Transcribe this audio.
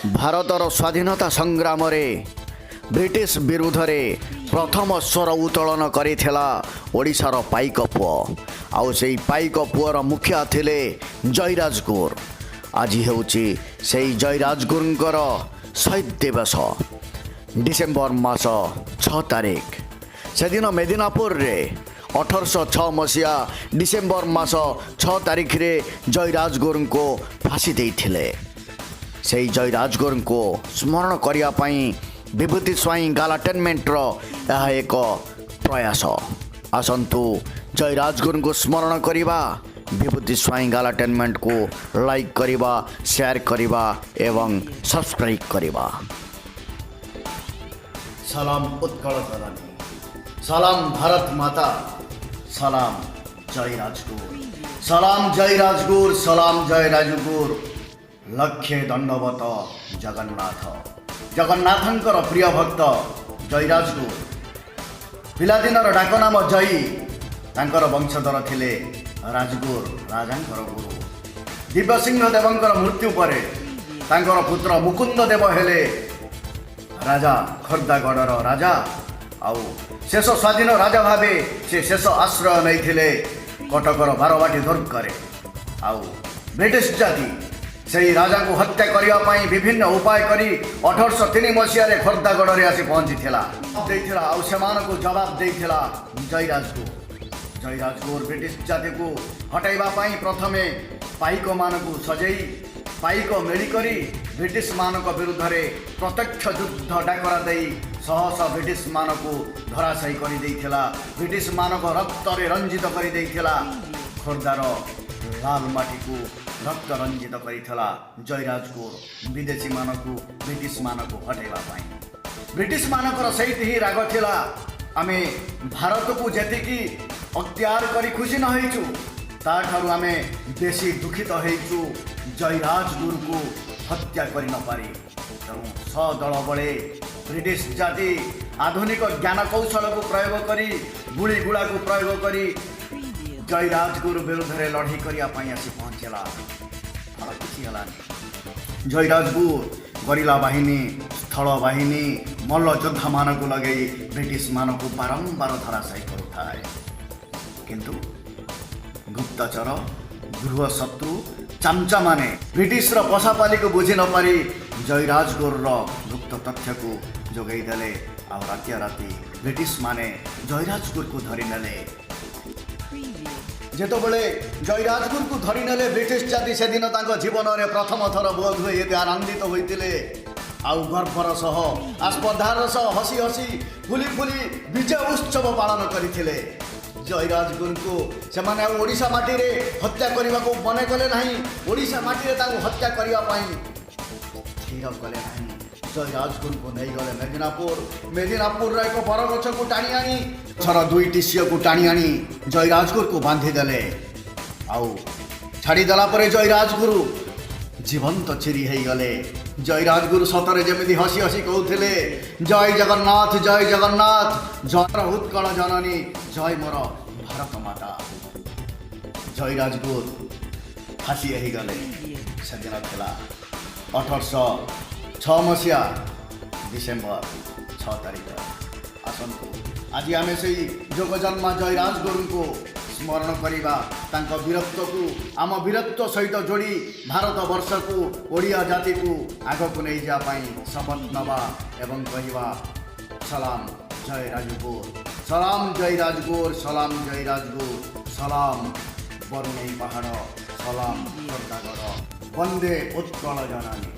ଭାରତର ସ୍ୱାଧୀନତା ସଂଗ୍ରାମରେ ବ୍ରିଟିଶ ବିରୁଦ୍ଧରେ ପ୍ରଥମ ସ୍ୱର ଉତ୍ତୋଳନ କରିଥିଲା ଓଡ଼ିଶାର ପାଇକ ପୁଅ। ଆଉ ସେଇ ପାଇକ ପୁଅର ମୁଖିଆ ଥିଲେ ଜୟୀରାଜଗୁରୁ। ଆଜି ହେଉଛି ସେଇ ଜୟୀରାଜଗୁରୁଙ୍କର ଶହୀଦ ଦିବସ। ଡିସେମ୍ବର ମାସ 6 ତାରିଖ। ସେଦିନ ମେଦିନାପୁରରେ 1806 ମସିହା ଡିସେମ୍ବର ମାସ 6 ତାରିଖରେ ଜୟୀରାଜଗୁରୁଙ୍କୁ ଫାଶୀ ଦେଇଥିଲେ। ସେହି ଜୟୀରାଜଗୁରୁଙ୍କୁ ସ୍ମରଣ କରିବା ପାଇଁ ବିଭୂତି ସ୍ୱାଇଁ ଗାଲାଟେନମେଣ୍ଟର ଏହା ଏକ ପ୍ରୟାସ। ଆସନ୍ତୁ ଜୟୀରାଜଗୁରୁଙ୍କୁ ସ୍ମରଣ କରିବା, ବିଭୂତି ସ୍ୱାଇଁ ଗାଲାଟେନମେଣ୍ଟକୁ ଲାଇକ୍ କରିବା, ସେୟାର କରିବା ଏବଂ ସବସ୍କ୍ରାଇବ୍ କରିବା। ସଲାମ ଉତ୍କଳ ଜନନୀ, ସଲାମ ଭାରତ ମାତା, ସଲାମ ଜୟୀରାଜଗୁରୁ, ସଲାମ ଜୟୀରାଜଗୁରୁ, ସଲାମ ଜୟୀରାଜଗୁରୁ। ଲକ୍ଷେ ଦଣ୍ଡବତ ଜଗନ୍ନାଥ। ଜଗନ୍ନାଥଙ୍କର ପ୍ରିୟ ଭକ୍ତ ଜୟୀରାଜଗୁରୁ। ପିଲାଦିନର ଡାକ ନାମ ଜୟୀ। ତାଙ୍କର ବଂଶଧର ଥିଲେ ରାଜଗୁରୁ, ରାଜାଙ୍କର ଗୁରୁ। ଦିବ୍ୟସିଂହ ଦେବଙ୍କର ମୃତ୍ୟୁ ପରେ ତାଙ୍କର ପୁତ୍ର ମୁକୁନ୍ଦ ଦେବ ହେଲେ ରାଜା, ଖୋର୍ଦ୍ଧାଗଡ଼ର ରାଜା। ଆଉ ଶେଷ ସ୍ୱାଧୀନ ରାଜା ଭାବେ ସେ ଶେଷ ଆଶ୍ରୟ ନେଇଥିଲେ କଟକର ବାରବାଟୀ ଦୁର୍ଗରେ। ଆଉ ବ୍ରିଟିଶ ଜାତି ସେହି ରାଜାଙ୍କୁ ହତ୍ୟା କରିବା ପାଇଁ ବିଭିନ୍ନ ଉପାୟ କରି 1803 ମସିହାରେ ଖୋର୍ଦ୍ଧାଗଡ଼ରେ ଆସି ପହଞ୍ଚିଥିଲା ଦେଇଥିଲା। ଆଉ ସେମାନଙ୍କୁ ଜବାବ ଦେଇଥିଲା ଜୟୀରାଜଗୁରୁ। ଜୟୀରାଜଗୁରୁ ବ୍ରିଟିଶ ଜାତିକୁ ହଟାଇବା ପାଇଁ ପ୍ରଥମେ ପାଇକମାନଙ୍କୁ ସଜେଇ ପାଇକ ମେଳି କରି ବ୍ରିଟିଶମାନଙ୍କ ବିରୁଦ୍ଧରେ ପ୍ରତ୍ୟକ୍ଷ ଯୁଦ୍ଧ ଡାକରା ଦେଇ ଶହ ଶହ ବ୍ରିଟିଶମାନଙ୍କୁ ଧରାଶାୟୀ କରିଦେଇଥିଲା। ବ୍ରିଟିଶମାନଙ୍କ ରକ୍ତରେ ରଞ୍ଜିତ କରିଦେଇଥିଲା। ଖୋର୍ଦ୍ଧାର ଲାଲ ମାଟିକୁ ରକ୍ତ ରଞ୍ଜିତ କରିଥିଲା ଜୟୀରାଜଗୁରୁ ବିଦେଶୀମାନଙ୍କୁ, ବ୍ରିଟିଶମାନଙ୍କୁ ହଟାଇବା ପାଇଁ। ବ୍ରିଟିଶମାନଙ୍କର ସେଇଠି ହିଁ ରାଗ ଥିଲା। ଆମେ ଭାରତକୁ ଯେତିକି ଅକ୍ତିଆର କରି ଖୁସି ନ ହେଇଛୁ, ତାଠାରୁ ଆମେ ବେଶୀ ଦୁଃଖିତ ହେଇଛୁ ଜୟୀରାଜଗୁରୁକୁ ହତ୍ୟା କରି ନ ପାରି। ତେଣୁ ସଦଳ ବଳେ ବ୍ରିଟିଶ ଜାତି ଆଧୁନିକ ଜ୍ଞାନ କୌଶଳକୁ ପ୍ରୟୋଗ କରି, ଗୁଳି ଗୁଳାକୁ ପ୍ରୟୋଗ କରି ଜୟୀରାଜଗୁରୁ ବିରୁଦ୍ଧରେ ଲଢ଼େଇ କରିବା ପାଇଁ ଆସି ପହଞ୍ଚିଲା। ଫଳ କିଛି ହେଲାନି। ଜୟୀରାଜଗୁରୁ ଗରିଲା ବାହିନୀ, ସ୍ଥଳ ବାହିନୀ, ମଲ୍ଲ ଯୋଦ୍ଧାମାନଙ୍କୁ ଲଗେଇ ବ୍ରିଟିଶମାନଙ୍କୁ ବାରମ୍ବାର ଧରାଶାୟୀ କରୁଥାଏ। କିନ୍ତୁ ଗୁପ୍ତଚର, ଗୃହ ଶତ୍ରୁ, ଚାମଚାମାନେ ବ୍ରିଟିଶର ପଶାପାଲିକୁ ବୁଝି ନ ପାରି ଜୟୀରାଜଗୁରୁର ଗୁପ୍ତ ତଥ୍ୟକୁ ଯୋଗାଇ ଦେଲେ। ଆଉ ରାତାରାତି ବ୍ରିଟିଶମାନେ ଜୟୀରାଜଗୁରୁକୁ ଧରିନେଲେ। ଯେତେବେଳେ ଜୟୀରାଜଗୁରୁକୁ ଧରିନେଲେ ବ୍ରିଟିଶ ଜାତି ସେଦିନ ତାଙ୍କ ଜୀବନରେ ପ୍ରଥମ ଥର ବୋଧ ହୁଏ ଏତେ ଆନନ୍ଦିତ ହୋଇଥିଲେ। ଆଉ ଗର୍ବର ସହ, ଆସ୍ପର୍ଦ୍ଧାର ସହ ହସି ହସି ଫୁଲି ଫୁଲି ବିଜୟ ଉତ୍ସବ ପାଳନ କରିଥିଲେ। ଜୟୀରାଜଗୁରୁଙ୍କୁ ସେମାନେ ଆଉ ଓଡ଼ିଶା ମାଟିରେ ହତ୍ୟା କରିବାକୁ ମନେ କଲେ ନାହିଁ। ଓଡ଼ିଶା ମାଟିରେ ତାଙ୍କୁ ହତ୍ୟା କରିବା ପାଇଁ ସ୍ଥିର କଲେ ନାହିଁ। ଜୟୀରାଜଗୁରୁଙ୍କୁ ନେଇଗଲେ ମେଦିନାପୁରର ଏକ ବରଗଛକୁ ଟାଣି ଆଣି, ଗଛର ଦୁଇଟି ଶିଅକୁ ଟାଣି ଆଣି ଜୟୀରାଜଗୁରୁକୁ ବାନ୍ଧିଦେଲେ। ଆଉ ଛାଡ଼ିଦେଲା ପରେ ଜୟୀରାଜଗୁରୁ ଜୀବନ୍ତ ଚିରି ହେଇଗଲେ। ଜୟୀରାଜଗୁରୁ ସତରେ ଯେମିତି ହସି ହସି କହୁଥିଲେ, ଜୟ ଜଗନ୍ନାଥ, ଜୟ ଜଗନ୍ନାଥ, ଜୟ ଉତ୍କଳ ଜନନୀ, ଜୟ ମୋର ଭାରତ ମାତା। ଜୟୀରାଜଗୁରୁ ଫାଶୀ ହେଇଗଲେ। ସେଦିନ ଥିଲା 1806 ମସିହା ଡିସେମ୍ବର 6 ତାରିଖ। ଆସନ୍ତୁ ଆଜି ଆମେ ସେଇ ଯୋଗଜନ୍ମା ଜୟୀରାଜଗୁରୁଙ୍କୁ ସ୍ମରଣ କରିବା। ତାଙ୍କ ବୀରତ୍ୱକୁ ଆମ ବୀରତ୍ୱ ସହିତ ଯୋଡ଼ି ଭାରତ ବର୍ଷକୁ, ଓଡ଼ିଆ ଜାତିକୁ ଆଗକୁ ନେଇଯିବା ପାଇଁ ଶପଥ ନେବା ଏବଂ କହିବା, ସଲାମ ଜୟୀରାଜଗୁରୁ, ସଲାମ ଜୟୀରାଜଗୁରୁ, ସଲାମ ଜୟୀରାଜଗୁରୁ, ସଲାମ ବରୁଣେଇ ପାହାଡ଼, ସଲାମ ଖୋର୍ଦ୍ଧାଗଡ଼, ବନ୍ଦେ ଉତ୍କଳ ଜନନୀ।